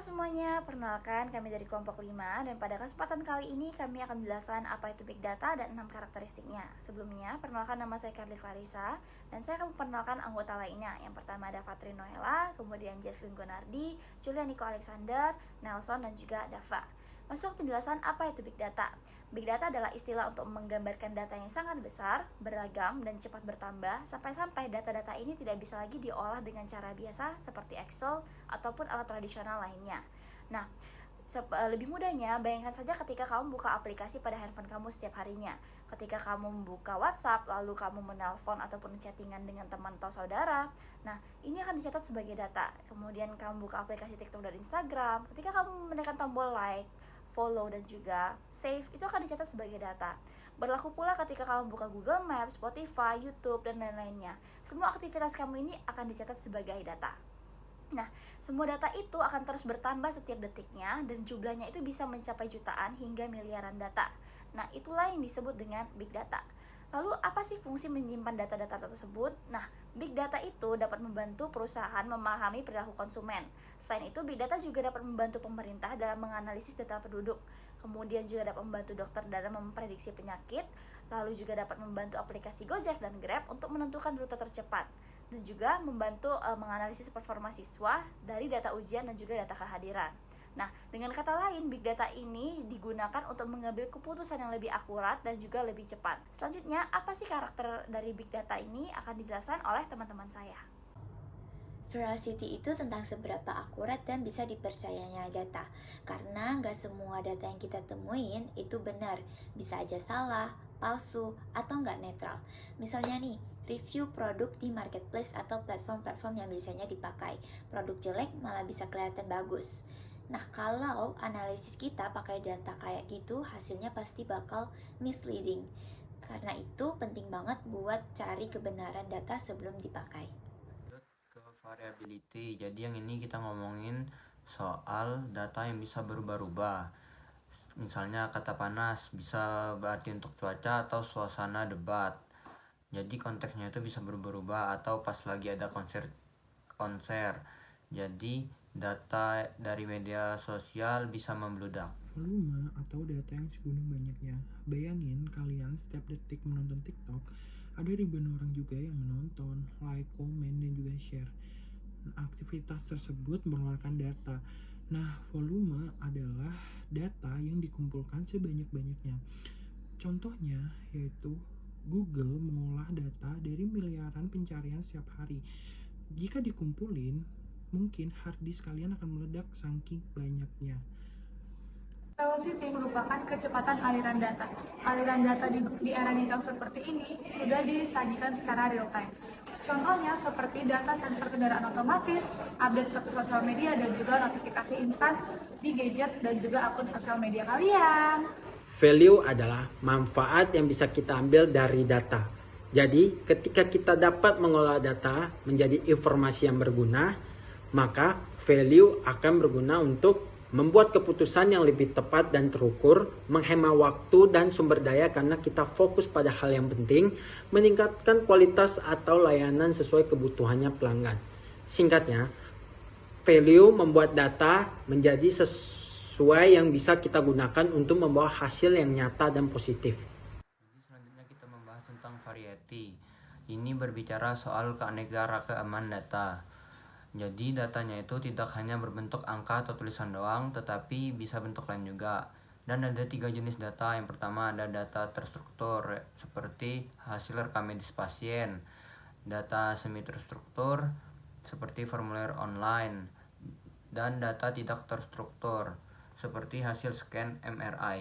Halo semuanya, perkenalkan kami dari kelompok 5 dan pada kesempatan kali ini kami akan menjelaskan apa itu Big Data dan 6 karakteristiknya. Sebelumnya, perkenalkan nama saya Carly Clarissa dan saya akan memperkenalkan anggota lainnya. Yang pertama ada Fatri Noella, kemudian Jesslyn Gonardi, Julia Nico Alexander, Nelson dan juga Dava. Masuk penjelasan apa itu Big Data. Big Data adalah istilah untuk menggambarkan data yang sangat besar, beragam, dan cepat bertambah, sampai-sampai data-data ini tidak bisa lagi diolah dengan cara biasa seperti Excel ataupun alat tradisional lainnya. Nah, lebih mudahnya, bayangkan saja ketika kamu buka aplikasi pada handphone kamu setiap harinya. Ketika kamu membuka WhatsApp, lalu kamu menelpon ataupun chattingan dengan teman atau saudara, nah ini akan dicatat sebagai data. Kemudian kamu buka aplikasi TikTok dan Instagram, ketika kamu menekan tombol like, follow dan juga save, itu akan dicatat sebagai data. Berlaku pula ketika kamu buka Google Maps, Spotify, YouTube, dan lain-lainnya. Semua aktivitas kamu ini akan dicatat sebagai data. Nah, semua data itu akan terus bertambah setiap detiknya dan jumlahnya itu bisa mencapai jutaan hingga miliaran data. Nah, itulah yang disebut dengan Big Data. Lalu, apa sih fungsi menyimpan data-data tersebut? Nah, Big Data itu dapat membantu perusahaan memahami perilaku konsumen. Selain itu, Big Data juga dapat membantu pemerintah dalam menganalisis data penduduk. Kemudian juga dapat membantu dokter dalam memprediksi penyakit. Lalu juga dapat membantu aplikasi Gojek dan Grab untuk menentukan rute tercepat. Dan juga membantu menganalisis performa siswa dari data ujian dan juga data kehadiran. Nah, dengan kata lain, Big Data ini digunakan untuk mengambil keputusan yang lebih akurat dan juga lebih cepat. Selanjutnya, apa sih karakter dari Big Data ini akan dijelaskan oleh teman-teman saya. Veracity itu tentang seberapa akurat dan bisa dipercayanya data. Karena nggak semua data yang kita temuin itu benar. Bisa aja salah, palsu, atau nggak netral. Misalnya nih, review produk di marketplace atau platform-platform yang biasanya dipakai. Produk jelek malah bisa kelihatan bagus. Nah, kalau analisis kita pakai data kayak gitu, hasilnya pasti bakal misleading. Karena itu penting banget buat cari kebenaran data sebelum dipakai. Ke variability. Jadi yang ini kita ngomongin soal data yang bisa berubah-ubah. Misalnya kata panas bisa berarti untuk cuaca atau suasana debat. Jadi konteksnya itu bisa berubah-ubah atau pas lagi ada konser. Jadi data dari media sosial bisa membludak. Volume atau data yang segunung banyaknya. Bayangin kalian setiap detik menonton TikTok, ada ribuan orang juga yang menonton, like, komen, dan juga share. Aktivitas tersebut mengeluarkan data. Nah, volume adalah data yang dikumpulkan sebanyak-banyaknya. Contohnya yaitu Google mengolah data dari miliaran pencarian setiap hari. Jika dikumpulin, mungkin hard disk kalian akan meledak saking banyaknya. Velocity merupakan kecepatan aliran data. Aliran data di era digital seperti ini sudah disajikan secara real time. Contohnya seperti data sensor kendaraan otomatis, update status sosial media, dan juga notifikasi instan di gadget dan juga akun sosial media kalian. Value adalah manfaat yang bisa kita ambil dari data. Jadi, ketika kita dapat mengolah data menjadi informasi yang berguna, maka value akan berguna untuk membuat keputusan yang lebih tepat dan terukur, menghemat waktu dan sumber daya karena kita fokus pada hal yang penting, meningkatkan kualitas atau layanan sesuai kebutuhannya pelanggan. Singkatnya, value membuat data menjadi sesuai yang bisa kita gunakan untuk membawa hasil yang nyata dan positif. Jadi selanjutnya kita membahas tentang variety. Ini berbicara soal keanekaragaman data. Jadi datanya itu tidak hanya berbentuk angka atau tulisan doang, tetapi bisa bentuk lain juga. Dan ada 3 jenis data. Yang pertama ada data terstruktur, seperti hasil rekam medis pasien. Data semi terstruktur, seperti formulir online. Dan data tidak terstruktur, seperti hasil scan MRI.